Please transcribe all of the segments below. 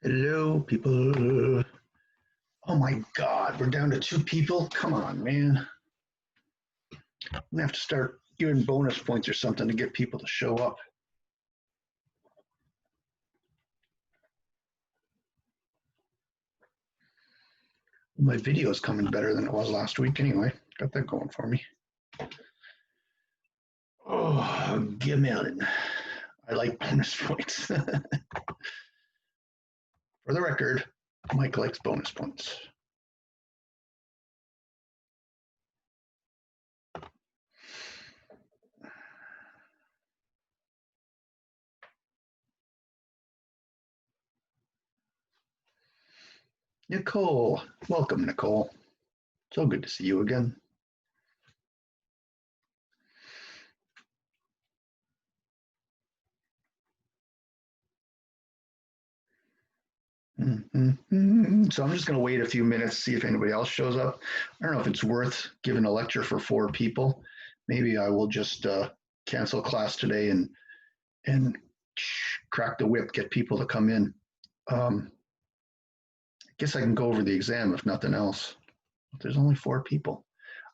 Hello, people. Oh my God, we're down to 2 people? Come on, man. I'm gonna have to start giving bonus points or something to get people to show up. My video is coming better than it was last week anyway. Got that going for me. Oh, Gimmelin. I like bonus points. For the record, Mike likes bonus points. Nicole, welcome, Nicole. So good to see you again. So I'm just going to wait a few minutes, see if anybody else shows up. I don't know if it's worth giving a lecture for 4 people. Maybe I will just cancel class today and crack the whip, get people to come in. I guess I can go over the exam if nothing else. There's only 4 people.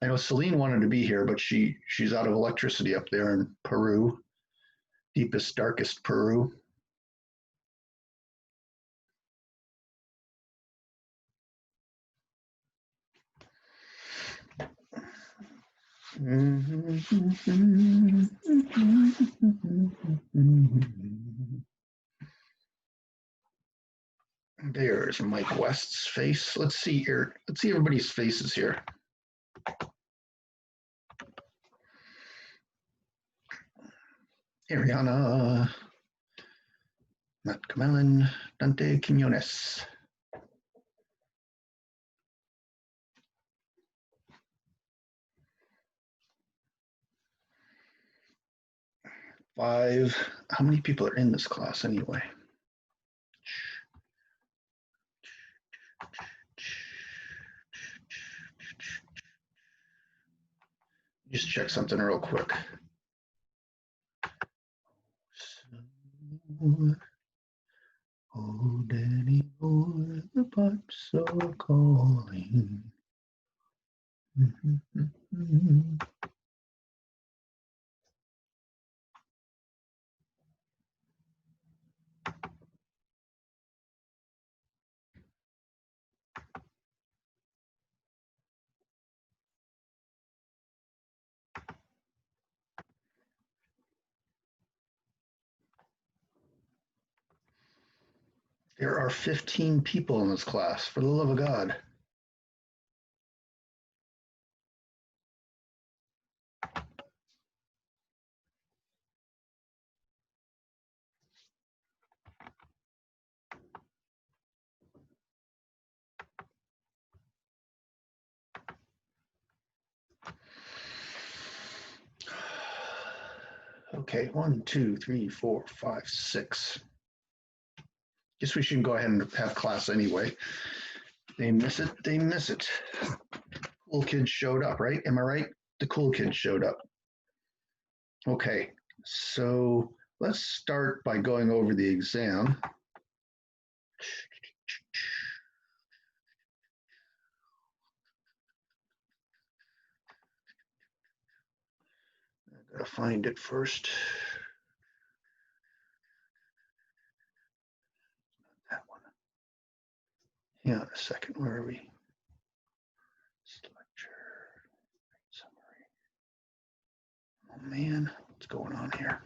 I know Celine wanted to be here, but she's out of electricity up there in Peru, deepest, darkest Peru. There's Mike West's face. Let's see here. Let's see everybody's faces here. Ariana, Matt Camellan, Dante Quinones. Five. How many people are in this class anyway? Just check something real quick. Oh, Danny boy, the pipes are calling. There are 15 people in this class, for the love of God. Okay, 1, 2, 3, 4, 5, 6. Guess we should go ahead and have class anyway. They miss it, they miss it. Cool kids showed up, right? Am I right? The cool kids showed up. Okay, so let's start by going over the exam. I gotta find it first. That one. Hang on a second, where are we? Lecture, summary. Oh man, what's going on here?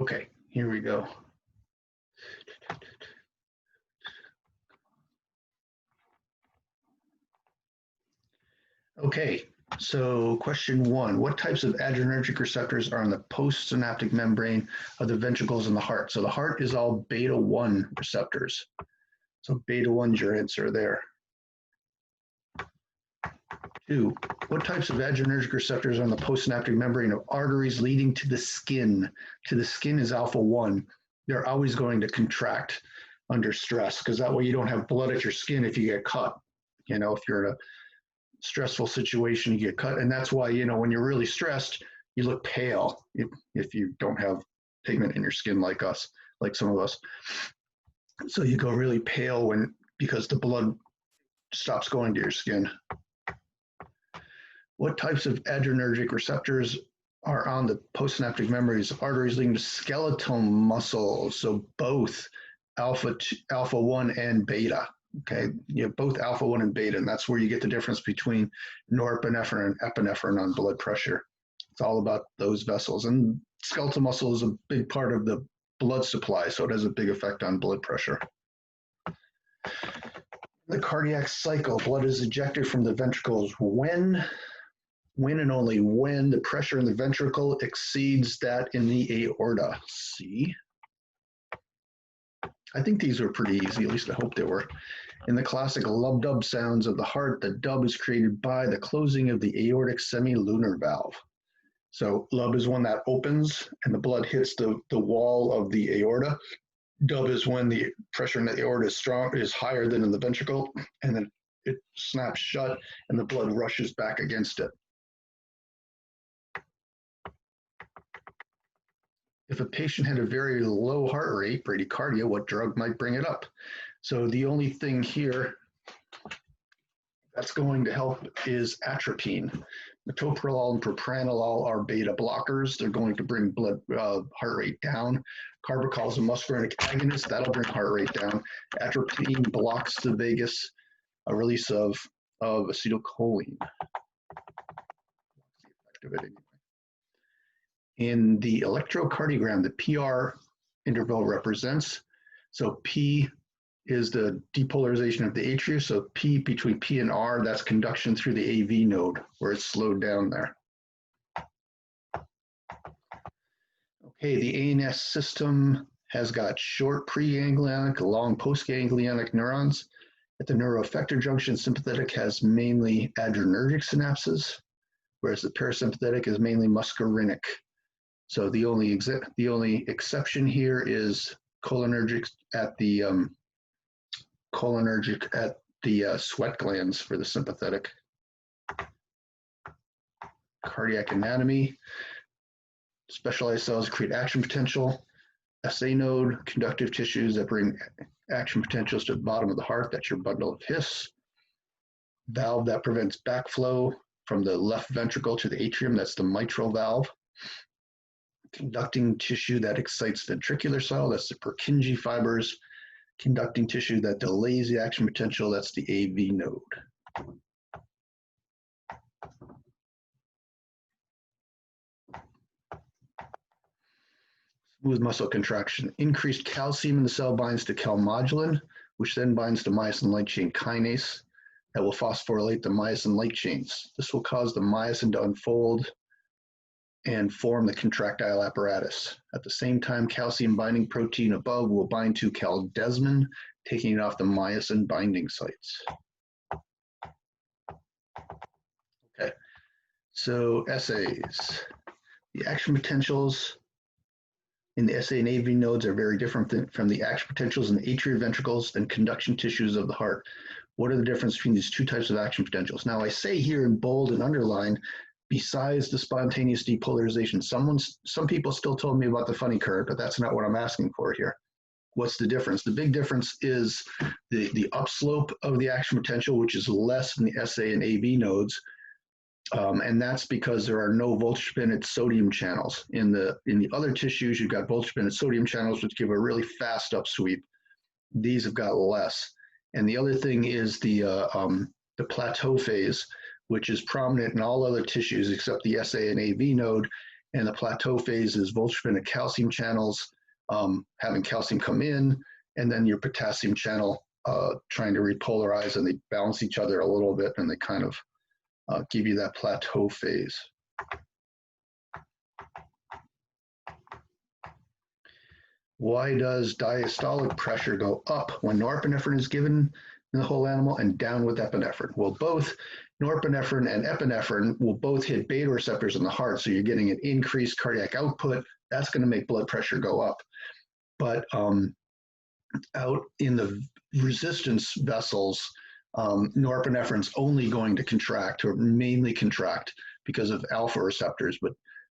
Okay, here we go. Okay, so question 1, what types of adrenergic receptors are on the postsynaptic membrane of the ventricles in the heart? So the heart is all beta 1 receptors. So beta 1's your answer there. 2, What types of adrenergic receptors are on the postsynaptic membrane of arteries leading to the skin? To the skin is alpha 1. They're always going to contract under stress because that way you don't have blood at your skin if you get cut. You know, if you're in a stressful situation, you get cut. And that's why, you know, when you're really stressed, you look pale if you don't have pigment in your skin like us, like some of us. So you go really pale because the blood stops going to your skin. What types of adrenergic receptors are on the postsynaptic memories of arteries leading to skeletal muscle? So both alpha 1 and beta. Okay, you have both alpha 1 and beta, and that's where you get the difference between norepinephrine and epinephrine on blood pressure. It's all about those vessels. And skeletal muscle is a big part of the blood supply, so it has a big effect on blood pressure. The cardiac cycle, blood is ejected from the ventricles when and only when the pressure in the ventricle exceeds that in the aorta. See? I think these were pretty easy, at least I hope they were. In the classic lub-dub sounds of the heart, the dub is created by the closing of the aortic semilunar valve. So lub is when that opens and the blood hits the wall of the aorta. Dub is when the pressure in the aorta is higher than in the ventricle, and then it snaps shut and the blood rushes back against it. If a patient had a very low heart rate, bradycardia, what drug might bring it up? So the only thing here that's going to help is atropine. Metoprolol and propranolol are beta blockers. They're going to bring heart rate down. Carbachol is a muscarinic agonist. That'll bring heart rate down. Atropine blocks the vagus release of acetylcholine. The effect of it anyway. In the electrocardiogram, the PR interval represents, so P is the depolarization of the atria, so P between P and R, that's conduction through the AV node where it's slowed down there. Okay, the ANS system has got short preganglionic, long postganglionic neurons. At the neuroeffector junction, sympathetic has mainly adrenergic synapses, whereas the parasympathetic is mainly muscarinic. So the only exception here is cholinergic at the sweat glands for the sympathetic. Cardiac anatomy. Specialized cells create action potential. SA node, conductive tissues that bring action potentials to the bottom of the heart. That's your bundle of His. Valve that prevents backflow from the left ventricle to the atrium. That's the mitral valve. Conducting tissue that excites ventricular cell, that's the Purkinje fibers. Conducting tissue that delays the action potential, that's the AV node. Smooth muscle contraction. Increased calcium in the cell binds to calmodulin, which then binds to myosin light chain kinase that will phosphorylate the myosin light chains. This will cause the myosin to unfold and form the contractile apparatus. At the same time, calcium binding protein above will bind to caldesmin, taking it off the myosin binding sites. Okay, so essays. The action potentials in the SA and AV nodes are very different from the action potentials in the atrial ventricles and conduction tissues of the heart. What are the differences between these two types of action potentials? Now I say here in bold and underlined, besides the spontaneous depolarization, some people still told me about the funny curve, but that's not what I'm asking for here. What's the difference? The big difference is the upslope of the action potential, which is less in the SA and AV nodes, and that's because there are no voltage-dependent sodium channels. In the other tissues, you've got voltage-dependent sodium channels, which give a really fast upsweep. These have got less. And the other thing is the plateau phase, which is prominent in all other tissues except the SA and AV node. And the plateau phase is voltage-dependent calcium channels having calcium come in, and then your potassium channel trying to repolarize, and they balance each other a little bit, and they kind of give you that plateau phase. Why does diastolic pressure go up when norepinephrine is given in the whole animal, and down with epinephrine. Well, both norepinephrine and epinephrine will both hit beta receptors in the heart, so you're getting an increased cardiac output. That's going to make blood pressure go up. But out in the resistance vessels, norepinephrine's only going to contract, or mainly contract, because of alpha receptors,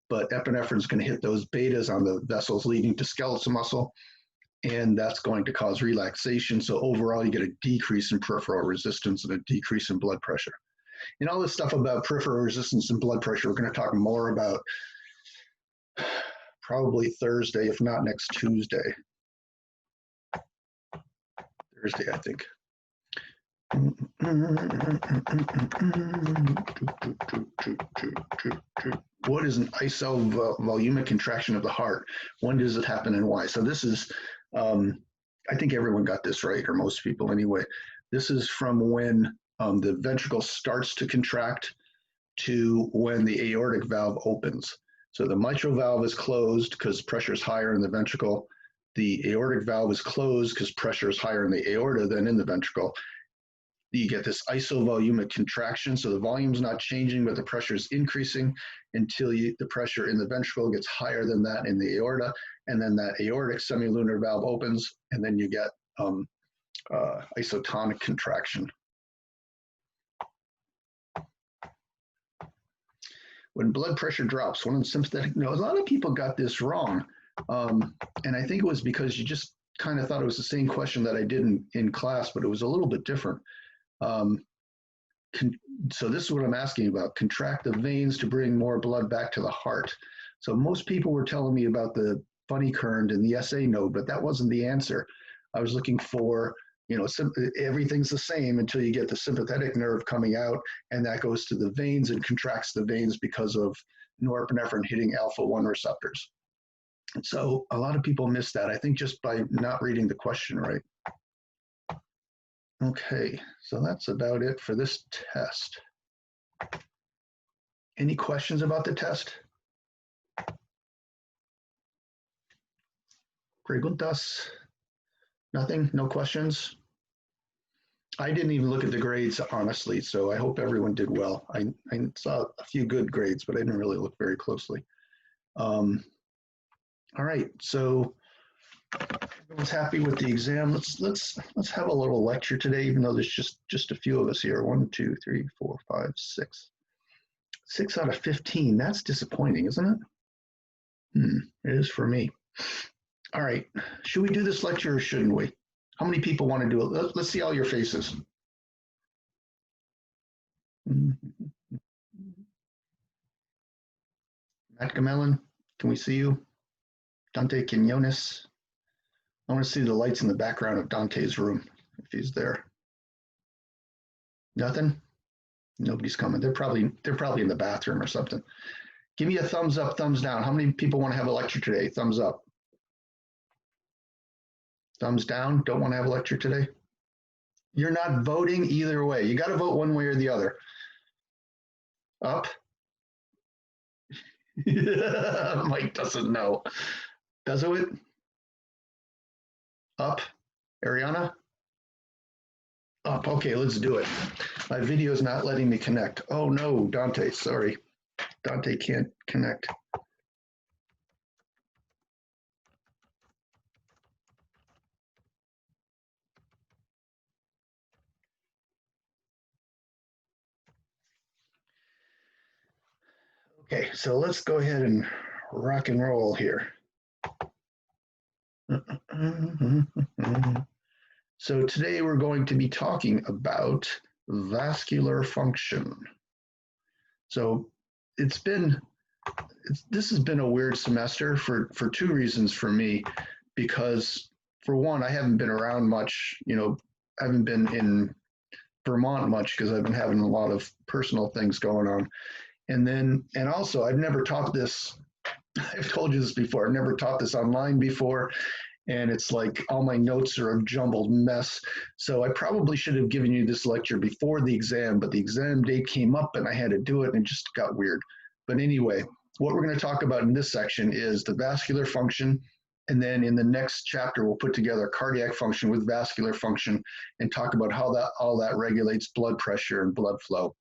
but epinephrine's going to hit those betas on the vessels leading to skeletal muscle, and that's going to cause relaxation. So overall, you get a decrease in peripheral resistance and a decrease in blood pressure. And all this stuff about peripheral resistance and blood pressure, we're going to talk more about probably Thursday, if not next Tuesday. Thursday, I think. What is an isovolumic contraction of the heart? When does it happen and why? So this is, I think everyone got this right, or most people anyway. This is from when the ventricle starts to contract to when the aortic valve opens. So the mitral valve is closed because pressure is higher in the ventricle. The aortic valve is closed because pressure is higher in the aorta than in the ventricle. You get this isovolumic contraction. So the volume's not changing, but the pressure is increasing until the pressure in the ventricle gets higher than that in the aorta. And then that aortic semilunar valve opens, and then you get isotonic contraction. When blood pressure drops, one of the sympathetic nodes, a lot of people got this wrong. And I think it was because you just kind of thought it was the same question that I did in class, but it was a little bit different. So this is what I'm asking about. Contract the veins to bring more blood back to the heart. So most people were telling me about the funny current and the SA node, but that wasn't the answer. I was looking for, everything's the same until you get the sympathetic nerve coming out, and that goes to the veins and contracts the veins because of norepinephrine hitting alpha-1 receptors. And so a lot of people miss that, I think, just by not reading the question right. Okay, so that's about it for this test. Any questions about the test? Preguntas? Nothing? No questions? I didn't even look at the grades, honestly, so I hope everyone did well. I saw a few good grades, but I didn't really look very closely. All right, so everyone's happy with the exam. Let's have a little lecture today, even though there's just a few of us here. 1, 2, 3, 4, 5, 6. 6 out of 15. That's disappointing, isn't it? It is for me. All right, should we do this lecture or shouldn't we? How many people want to do it? Let's see all your faces. Matt Gamelin, can we see you? Dante Quinones. I want to see the lights in the background of Dante's room, if he's there. Nothing? Nobody's coming. They're probably in the bathroom or something. Give me a thumbs up, thumbs down. How many people want to have a lecture today? Thumbs up. Thumbs down, don't want to have a lecture today? You're not voting either way. You got to vote one way or the other. Up? Mike doesn't know. Does it? Up? Ariana? Up. Okay, let's do it. My video is not letting me connect. Oh no, Dante, sorry. Dante can't connect. Okay, so let's go ahead and rock and roll here. So today we're going to be talking about vascular function. So this has been a weird semester for 2 reasons for me, because for one, I haven't been around much, I haven't been in Vermont much because I've been having a lot of personal things going on. And also I've never taught this, I've told you this before, I've never taught this online before. And it's like all my notes are a jumbled mess. So I probably should have given you this lecture before the exam, but the exam date came up and I had to do it and it just got weird. But anyway, what we're going to talk about in this section is the vascular function And then in the next chapter, we'll put together cardiac function with vascular function and talk about how that all that regulates blood pressure and blood flow.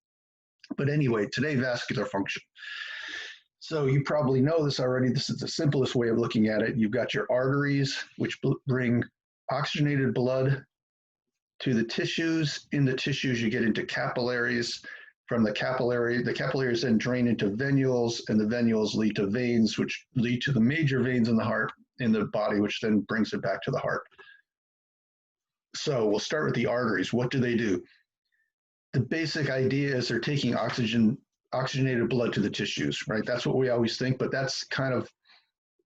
But anyway, today, vascular function. So you probably know this already. This is the simplest way of looking at it. You've got your arteries, which bring oxygenated blood to the tissues. In the tissues, you get into capillaries. From the capillaries then drain into venules, and the venules lead to veins, which lead to the major veins in the heart, in the body, which then brings it back to the heart. So we'll start with the arteries. What do they do? The basic idea is they're taking oxygenated blood to the tissues, right? That's what we always think, but that's kind of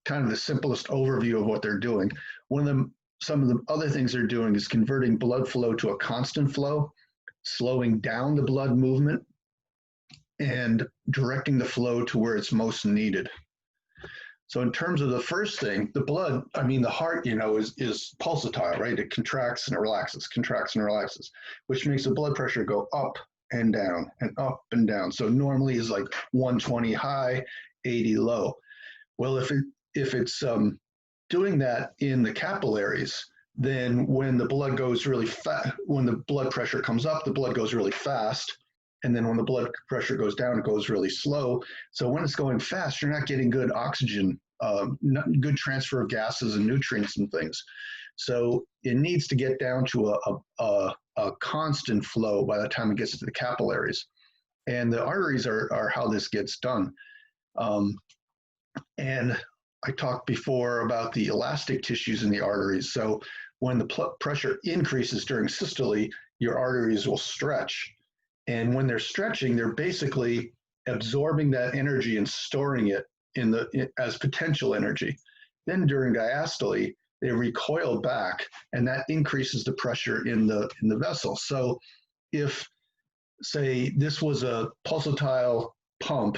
the simplest overview of what they're doing. Some of the other things they're doing is converting blood flow to a constant flow, slowing down the blood movement, and directing the flow to where it's most needed. So in terms of the first thing, the heart, is pulsatile, right? It contracts and it relaxes, which makes the blood pressure go up and down and up and down. So normally is like 120 high, 80 low. Well, if it's doing that in the capillaries, then when the blood goes really fast, when the blood pressure comes up, the blood goes really fast. And then when the blood pressure goes down, it goes really slow. So when it's going fast, you're not getting good oxygen, good transfer of gases and nutrients and things. So it needs to get down to a constant flow by the time it gets to the capillaries. And the arteries are how this gets done. And I talked before about the elastic tissues in the arteries. So when the pressure increases during systole, your arteries will stretch. And when they're stretching, they're basically absorbing that energy and storing it as potential energy. Then during diastole, they recoil back, and that increases the pressure in the vessel. So if, say, this was a pulsatile pump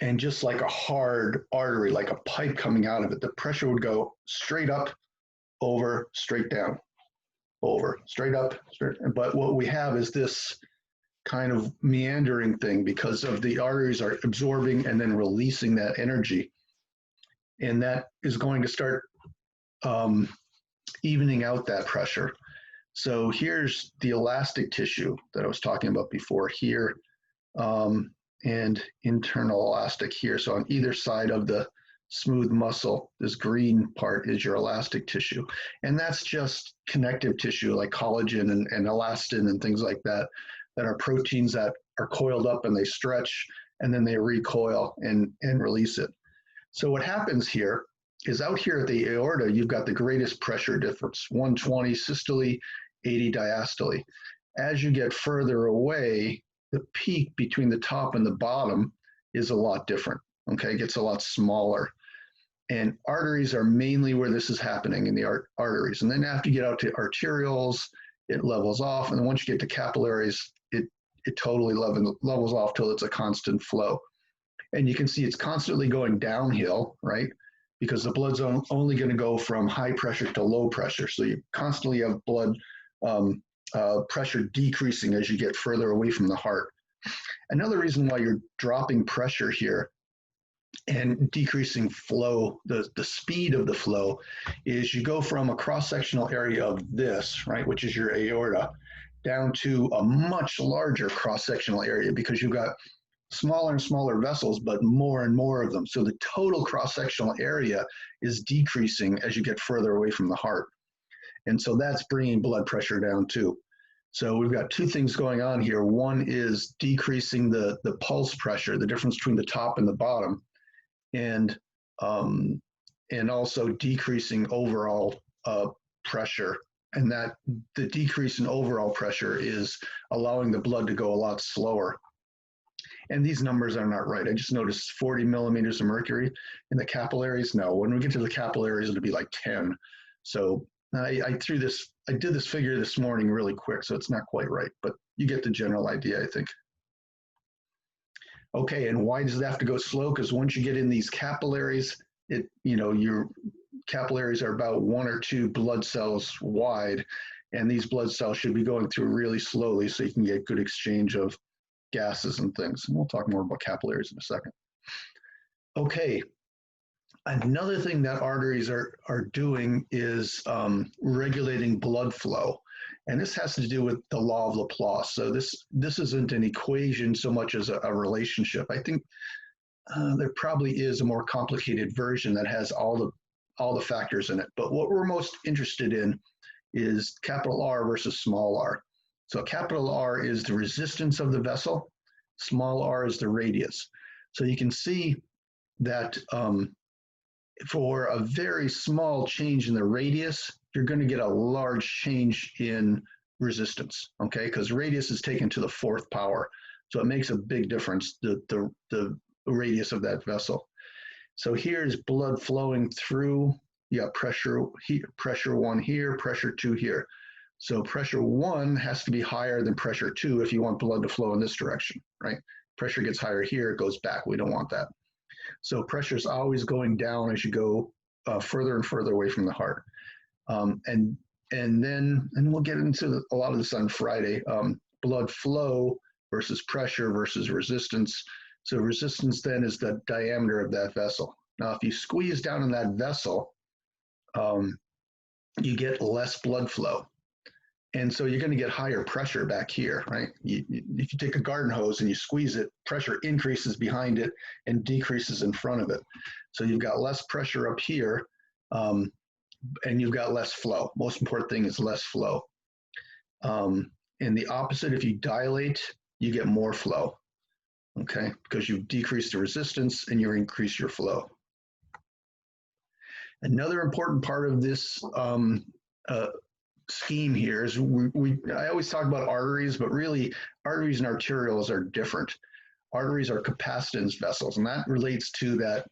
and just like a hard artery, like a pipe coming out of it, the pressure would go straight up, over, straight down, over, straight up, straight. But what we have is this kind of meandering thing because of the arteries are absorbing and then releasing that energy. And that is going to start evening out that pressure. So here's the elastic tissue that I was talking about before here, and internal elastic here. So on either side of the smooth muscle, this green part is your elastic tissue. And that's just connective tissue like collagen and elastin and things like that, that are proteins that are coiled up and they stretch and then they recoil and release it. So what happens here is out here at the aorta, you've got the greatest pressure difference, 120 systole, 80 diastole. As you get further away, the peak between the top and the bottom is a lot different, okay? It gets a lot smaller. And arteries are mainly where this is happening in the arteries. And then after you get out to arterioles, it levels off. And then once you get to capillaries, it totally levels off till it's a constant flow. And you can see it's constantly going downhill, right? Because the blood's only going to go from high pressure to low pressure. So you constantly have blood pressure decreasing as you get further away from the heart. Another reason why you're dropping pressure here and decreasing flow, the speed of the flow, is you go from a cross-sectional area of this, right, which is your aorta, down to a much larger cross-sectional area because you've got smaller and smaller vessels, but more and more of them. So the total cross-sectional area is decreasing as you get further away from the heart. And so that's bringing blood pressure down too. So we've got two things going on here. One is decreasing the pulse pressure, the difference between the top and the bottom, and also decreasing overall pressure. And that the decrease in overall pressure is allowing the blood to go a lot slower. And these numbers are not right. I just noticed 40 millimeters of mercury in the capillaries. No, when we get to the capillaries, it'll be like 10. So I did this figure this morning really quick, so it's not quite right, but you get the general idea, I think. Okay, and why does it have to go slow? Because once you get in these capillaries, your capillaries are about 1 or 2 blood cells wide, and these blood cells should be going through really slowly so you can get good exchange of gases and things. And we'll talk more about capillaries in a second. Okay, Another thing that arteries are doing is regulating blood flow. And this has to do with the law of Laplace. So this isn't an equation so much as a relationship. I think there probably is a more complicated version that has all the factors in it. But what we're most interested in is capital R versus small r. So capital R is the resistance of the vessel, small r is the radius. So you can see that for a very small change in the radius, you're going to get a large change in resistance, okay? Because radius is taken to the fourth power. So it makes a big difference, the radius of that vessel. So here's blood flowing through, pressure here, pressure 1 here, pressure 2 here. So pressure 1 has to be higher than pressure 2 if you want blood to flow in this direction, right? Pressure gets higher here, it goes back. We don't want that. So pressure is always going down as you go further and further away from the heart. And then we'll get into a lot of this on Friday, blood flow versus pressure versus resistance. So resistance then is the diameter of that vessel. Now, if you squeeze down in that vessel, you get less blood flow. And so you're going to get higher pressure back here, right? If you take a garden hose and you squeeze it, pressure increases behind it and decreases in front of it. So you've got less pressure up here, and you've got less flow. Most important thing is less flow. And the opposite, if you dilate, you get more flow, okay? Because you've decreased the resistance and you increase your flow. Another important part of this scheme here is I always talk about arteries, but really arteries and arterioles are different. Arteries are capacitance vessels, and that relates to that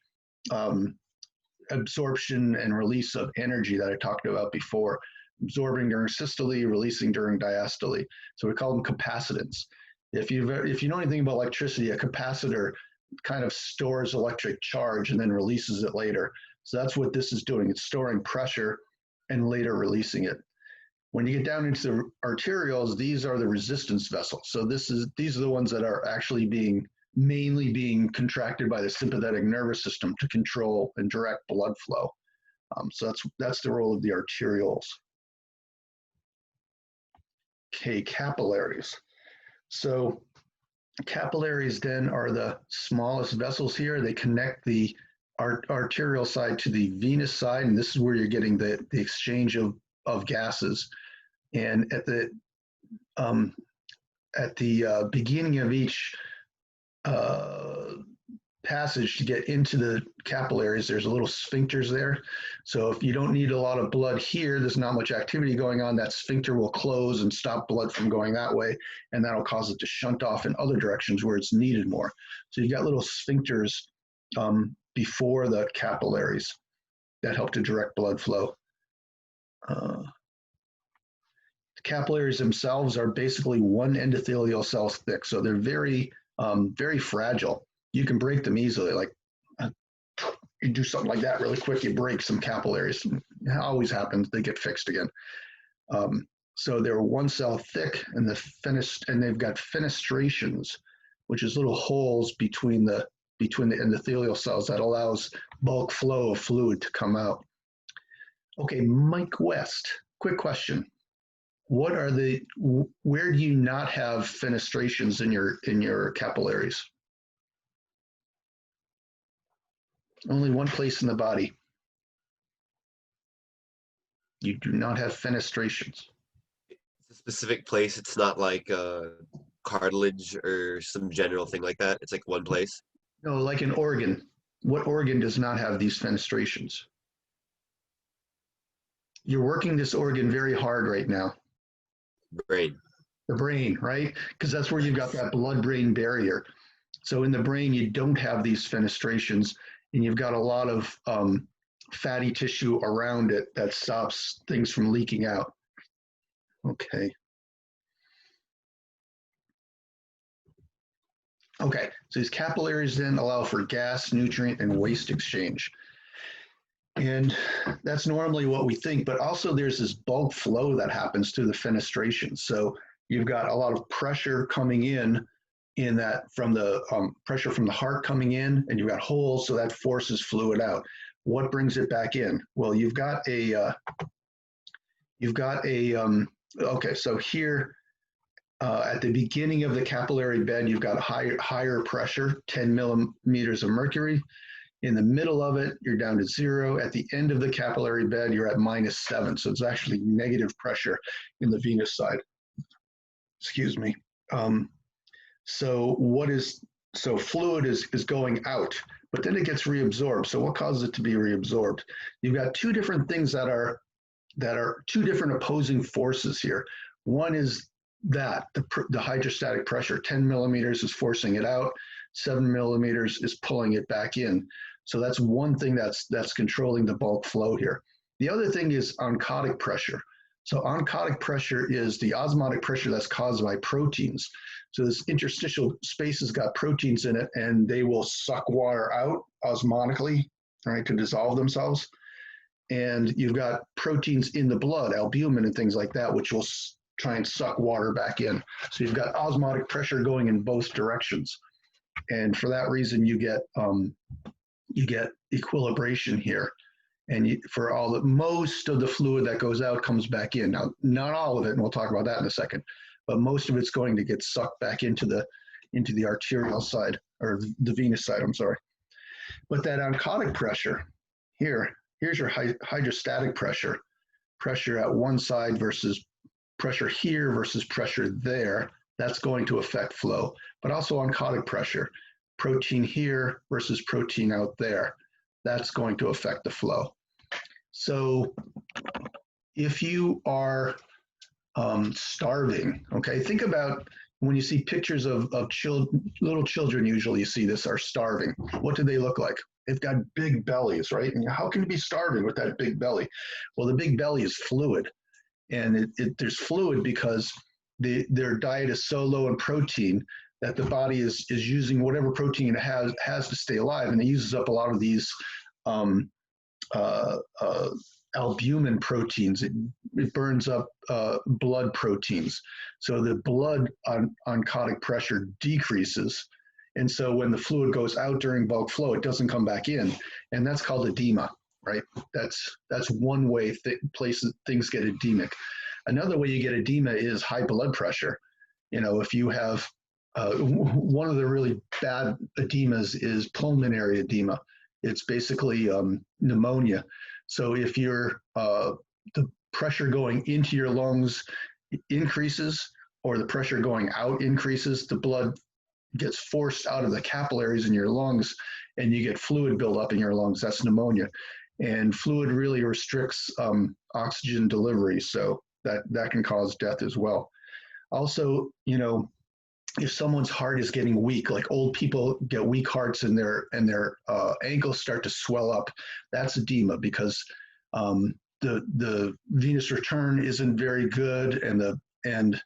absorption and release of energy that I talked about before, absorbing during systole, releasing during diastole. So we call them capacitance. If you know anything about electricity, a capacitor kind of stores electric charge and then releases it later. So that's what this is doing. It's storing pressure and later releasing it. When you get down into the arterioles, these are the resistance vessels. So these are the ones that are actually mainly being contracted by the sympathetic nervous system to control and direct blood flow. So that's the role of the arterioles. Okay, capillaries. So capillaries then are the smallest vessels here. They connect the arterial side to the venous side, and this is where you're getting the exchange of gases. And at the beginning of each passage to get into the capillaries, there's a little sphincters there. So if you don't need a lot of blood here, there's not much activity going on, that sphincter will close and stop blood from going that way, and that'll cause it to shunt off in other directions where it's needed more. So you got little sphincters before the capillaries that help to direct blood flow. Capillaries themselves are basically one endothelial cell thick, so they're very, very fragile. You can break them easily. Like you do something like that really quick, you break some capillaries. It always happens. They get fixed again. So they're one cell thick, and they've got fenestrations, which is little holes between the endothelial cells that allows bulk flow of fluid to come out. Okay, Mike West, quick question. Where do you not have fenestrations in your capillaries? Only one place in the body. You do not have fenestrations. It's a specific place. It's not like cartilage or some general thing like that. It's like one place. No, like an organ. What organ does not have these fenestrations? You're working this organ very hard right now. Brain. The brain, right? Because that's where you've got that blood-brain barrier. So in the brain, you don't have these fenestrations, and you've got a lot of fatty tissue around it that stops things from leaking out. Okay. Okay, so these capillaries then allow for gas, nutrient, and waste exchange. And that's normally what we think, but also there's this bulk flow that happens through the fenestration. So you've got a lot of pressure coming in that from the pressure from the heart coming in, and you've got holes, so that forces fluid out. What brings it back in? Well, okay, so here at the beginning of the capillary bed, you've got higher pressure, 10 millimeters of mercury. In the middle of it, you're down to 0. At the end of the capillary bed, you're at -7. So it's actually negative pressure in the venous side. Excuse me. So fluid is going out, but then it gets reabsorbed. So what causes it to be reabsorbed? You've got two different things that are two different opposing forces here. One is that the hydrostatic pressure, 10 millimeters is forcing it out, 7 millimeters is pulling it back in. So that's one thing that's controlling the bulk flow here. The other thing is oncotic pressure. So oncotic pressure is the osmotic pressure that's caused by proteins. So this interstitial space has got proteins in it, and they will suck water out osmotically, right, to dissolve themselves. And you've got proteins in the blood, albumin and things like that, which will try and suck water back in. So you've got osmotic pressure going in both directions. And for that reason, you get equilibration here. And most of the fluid that goes out comes back in. Now, not all of it, and we'll talk about that in a second, but most of it's going to get sucked back into the arterial side, or the venous side, I'm sorry. But that oncotic pressure, here's your hydrostatic pressure at one side versus pressure here versus pressure there. That's going to affect flow, but also oncotic pressure, protein here versus protein out there. That's going to affect the flow. So if you are starving, okay, think about when you see pictures of little children, usually you see this, are starving. What do they look like? They've got big bellies, right? And how can you be starving with that big belly? Well, the big belly is fluid. And there's fluid because their diet is so low in protein that the body is using whatever protein it has to stay alive, and it uses up a lot of these albumin proteins. It burns up blood proteins, so the blood oncotic pressure decreases, and so when the fluid goes out during bulk flow, it doesn't come back in, and that's called edema, right? That's one way things get edemic. Another way you get edema is high blood pressure. If you have one of the really bad edemas is pulmonary edema. It's basically pneumonia. So if the pressure going into your lungs increases, or the pressure going out increases, the blood gets forced out of the capillaries in your lungs, and you get fluid buildup in your lungs. That's pneumonia. And fluid really restricts oxygen delivery, so that can cause death as well. Also, if someone's heart is getting weak, like old people get weak hearts and their ankles start to swell up, that's edema, because the venous return isn't very good, and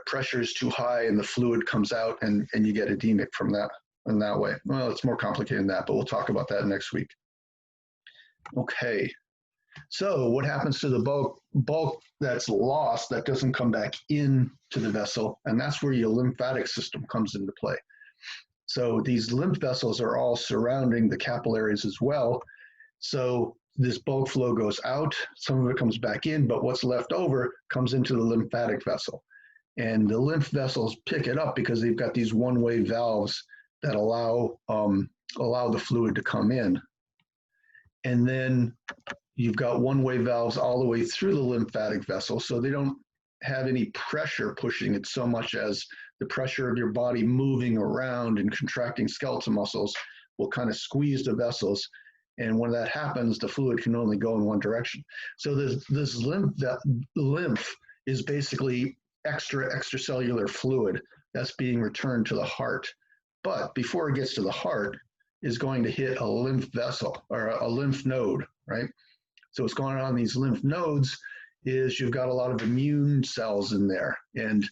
pressure is too high, and the fluid comes out, and you get edemic from that in that way. Well, it's more complicated than that, but we'll talk about that next week. Okay. So what happens to the bulk that's lost, that doesn't come back into the vessel? And that's where your lymphatic system comes into play. So these lymph vessels are all surrounding the capillaries as well. So this bulk flow goes out, some of it comes back in, but what's left over comes into the lymphatic vessel. And the lymph vessels pick it up because they've got these one-way valves that allow the fluid to come in. And then you've got one-way valves all the way through the lymphatic vessel, so they don't have any pressure pushing it so much as the pressure of your body moving around and contracting skeletal muscles will kind of squeeze the vessels. And when that happens, the fluid can only go in one direction. So this lymph is basically extracellular fluid that's being returned to the heart. But before it gets to the heart, is going to hit a lymph vessel or a lymph node, right? So what's going on in these lymph nodes is you've got a lot of immune cells in there. And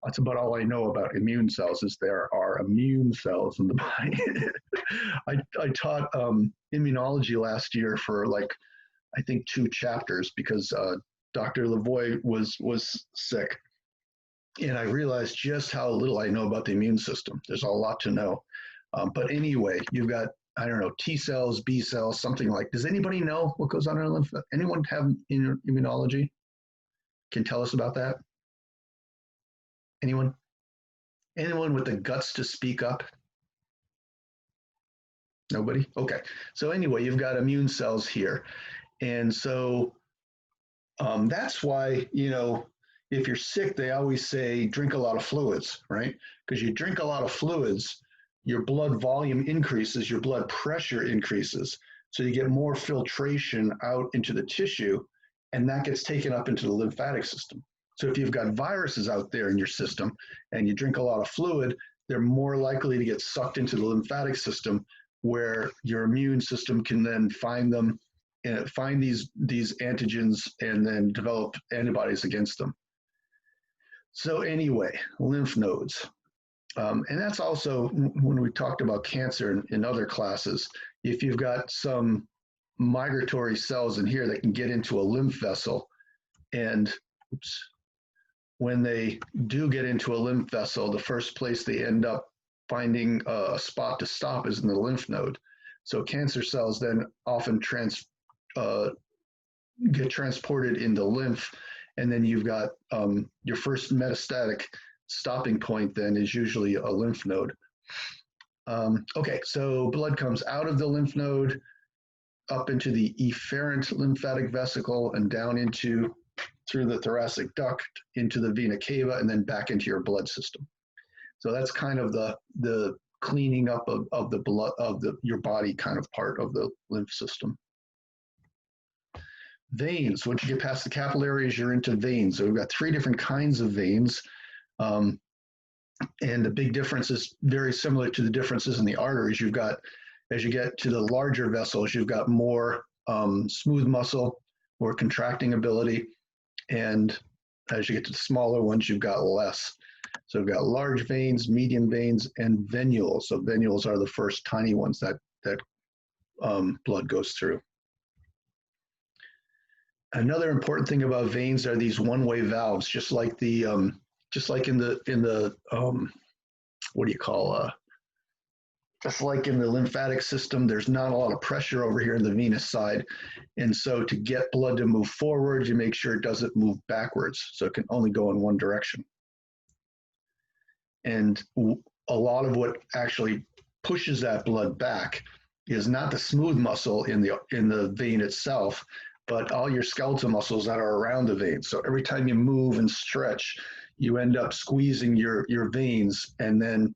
that's about all I know about immune cells, is there are immune cells in the body. I taught immunology last year for I think 2 chapters because Dr. Lavoie was sick. And I realized just how little I know about the immune system. There's a lot to know. But anyway, you've got I don't know, T cells, B cells, something like. Does anybody know what goes on in the lymph? Anyone have immunology? Can tell us about that? Anyone? Anyone with the guts to speak up? Nobody? Okay. So anyway, you've got immune cells here. And so that's why, if you're sick, they always say drink a lot of fluids, right? Because you drink a lot of fluids, your blood volume increases, your blood pressure increases. So you get more filtration out into the tissue, and that gets taken up into the lymphatic system. So if you've got viruses out there in your system and you drink a lot of fluid, they're more likely to get sucked into the lymphatic system, where your immune system can then find them, find these antigens, and then develop antibodies against them. So anyway, lymph nodes. And that's also when we talked about cancer in other classes. If you've got some migratory cells in here that can get into a lymph vessel, and when they do get into a lymph vessel, the first place they end up finding a spot to stop is in the lymph node. So cancer cells then often get transported into lymph, and then you've got your first metastatic stopping point then is usually a lymph node. Okay, so blood comes out of the lymph node up into the efferent lymphatic vesicle and down through the thoracic duct into the vena cava and then back into your blood system. So that's kind of the cleaning up of the blood of your body kind of part of the lymph system. Veins. Once you get past the capillaries, you're into veins. So we've got 3 different kinds of veins. And the big difference is very similar to the differences in the arteries. You've got, as you get to the larger vessels, you've got more smooth muscle, more contracting ability. And as you get to the smaller ones, you've got less. So we've got large veins, medium veins, and venules. So venules are the first tiny ones that blood goes through. Another important thing about veins are these one-way valves, just like in the what do you call just like in the lymphatic system, there's not a lot of pressure over here in the venous side, and so to get blood to move forward, you make sure it doesn't move backwards, so it can only go in one direction. And a lot of what actually pushes that blood back is not the smooth muscle in the vein itself, but all your skeletal muscles that are around the vein. So every time you move and stretch, you end up squeezing your veins, and then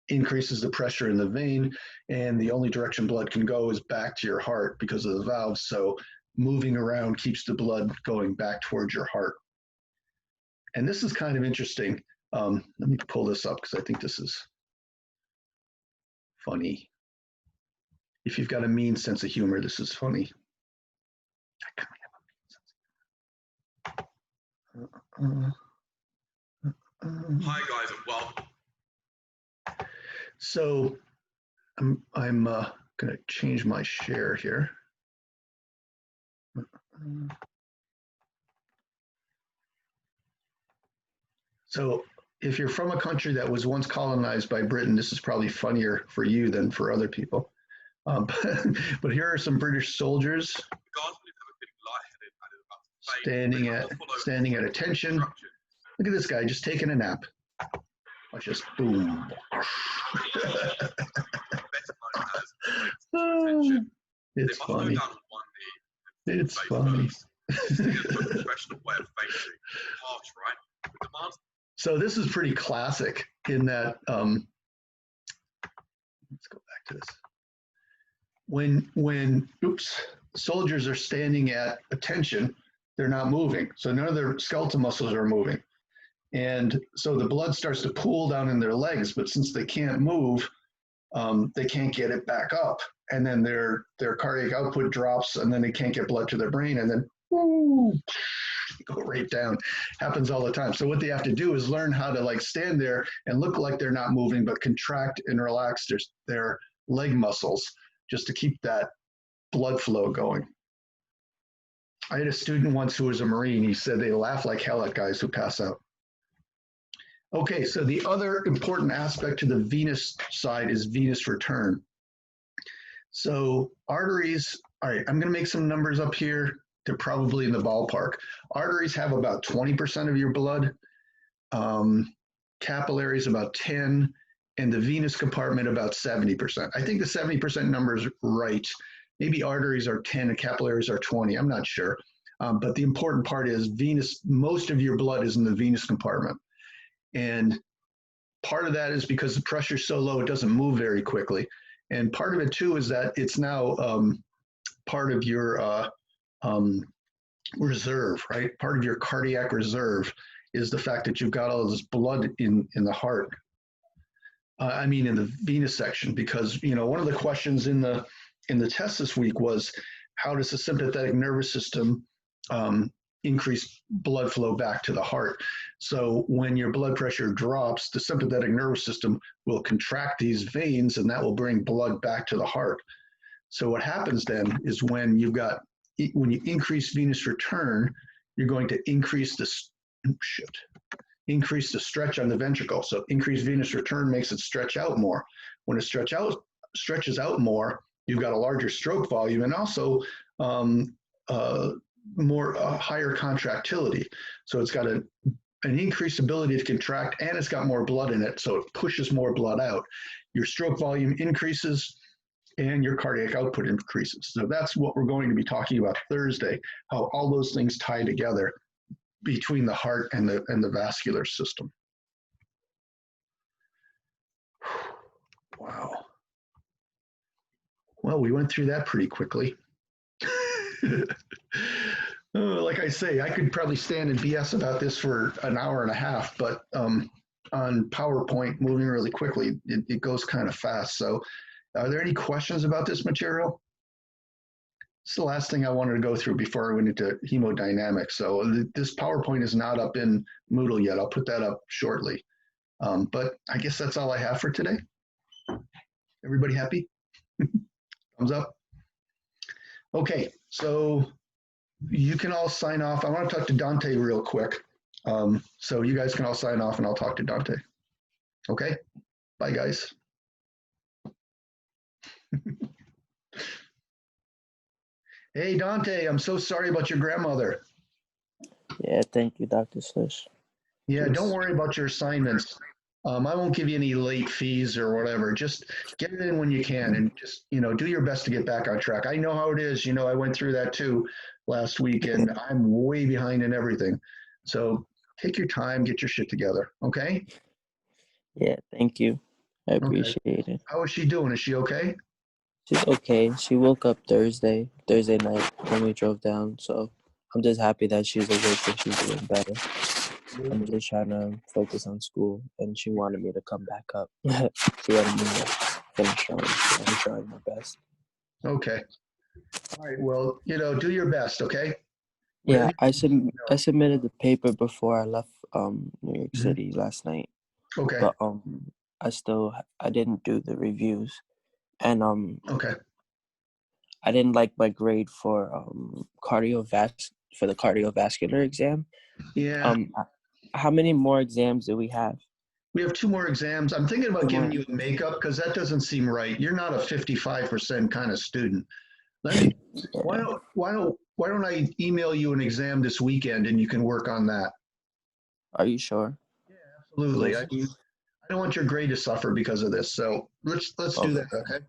increases the pressure in the vein, and the only direction blood can go is back to your heart because of the valves. So moving around keeps the blood going back towards your heart. And this is kind of interesting. Let me pull this up because I think this is funny. If you've got a mean sense of humor, this is funny. I kind of have a mean sense of humor. Hi guys, and welcome. So I'm going to change my share here. So if you're from a country that was once colonized by Britain, this is probably funnier for you than for other people. But here are some British soldiers standing at attention. Look at this guy just taking a nap. Watch this, boom. It's funny. It's funny. So this is pretty classic in that, let's go back to this. When soldiers are standing at attention, they're not moving. So none of their skeletal muscles are moving. And so the blood starts to pool down in their legs, but since they can't move, they can't get it back up. And then their cardiac output drops, and then they can't get blood to their brain, and then go right down. Happens all the time. So what they have to do is learn how to like stand there and look like they're not moving, but contract and relax their leg muscles just to keep that blood flow going. I had a student once who was a Marine. He said they laugh like hell at guys who pass out. Okay, so the other important aspect to the venous side is venous return. So arteries, all right, I'm going to make some numbers up here. They're probably in the ballpark. Arteries have about 20% of your blood, capillaries about 10, and the venous compartment about 70%. I think the 70% number is right. Maybe arteries are 10 and capillaries are 20. I'm not sure. But the important part is venous, most of your blood is in the venous compartment. And part of that is because the pressure is so low, it doesn't move very quickly. And part of it too is that it's now part of your reserve, right? Part of your cardiac reserve is the fact that you've got all this blood in the heart. I mean, in the venous section, because one of the questions in the test this week was, how does the sympathetic nervous system increase blood flow back to the heart? So when your blood pressure drops, the sympathetic nervous system will contract these veins, and that will bring blood back to the heart. So what happens then is when you increase venous return, you're going to increase the stretch on the ventricle. So increased venous return makes it stretch out more. When it stretches out more, you've got a larger stroke volume and also higher contractility. So it's got an increased ability to contract, and it's got more blood in it, so it pushes more blood out. Your stroke volume increases and your cardiac output increases. So that's what we're going to be talking about Thursday, how all those things tie together between the heart and the vascular system. Wow. Well, we went through that pretty quickly. Like I say, I could probably stand and BS about this for an hour and a half, but on PowerPoint, moving really quickly, it goes kind of fast. So are there any questions about this material? It's the last thing I wanted to go through before I went into hemodynamics. So this PowerPoint is not up in Moodle yet. I'll put that up shortly. But I guess that's all I have for today. Everybody happy? Thumbs up. Okay, so you can all sign off. I want to talk to Dante real quick. So you guys can all sign off and I'll talk to Dante. Okay, bye guys. Hey Dante, I'm so sorry about your grandmother. Yeah, thank you, Dr. Slish. Yeah, don't worry about your assignments. I won't give you any late fees or whatever. Just get it in when you can and just, do your best to get back on track. I know how it is. I went through that too last week and I'm way behind in everything. So take your time, get your shit together. Okay? Yeah, thank you. I appreciate it. How is she doing? Is she okay? She's okay. She woke up Thursday night when we drove down. So I'm just happy that she's awake and she's doing better. I'm just trying to focus on school, and she wanted me to come back up. She wanted me to finish strong, so I'm trying my best. Okay. All right. Well, do your best, okay? Yeah, I submitted the paper before I left New York City last night. Okay. But I didn't do the reviews, and okay. I didn't like my grade for the cardiovascular exam. Yeah. How many more exams do we have? We have 2 more exams. I'm thinking about giving you a makeup because that doesn't seem right. You're not a 55% kind of student. Why don't I email you an exam this weekend and you can work on that? Are you sure? Yeah, absolutely. I don't want your grade to suffer because of this. So let's do that, okay?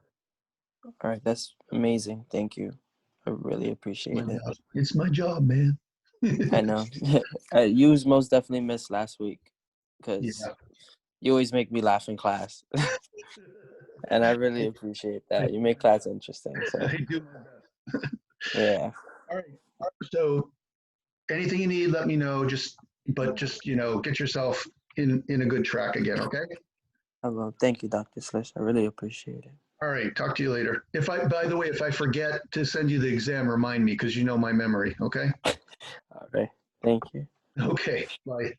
All right, that's amazing. Thank you. I really appreciate it. It's my job, man. I know. You most definitely missed last week because you always make me laugh in class. And I really appreciate that. You make class interesting. So. I do my best. Yeah. All right. So anything you need, let me know. Just get yourself in a good track again, okay? I will. Thank you, Dr. Slish. I really appreciate it. All right. Talk to you later. By the way, if I forget to send you the exam, remind me because you know my memory, okay? All right. Thank you. Okay. Bye.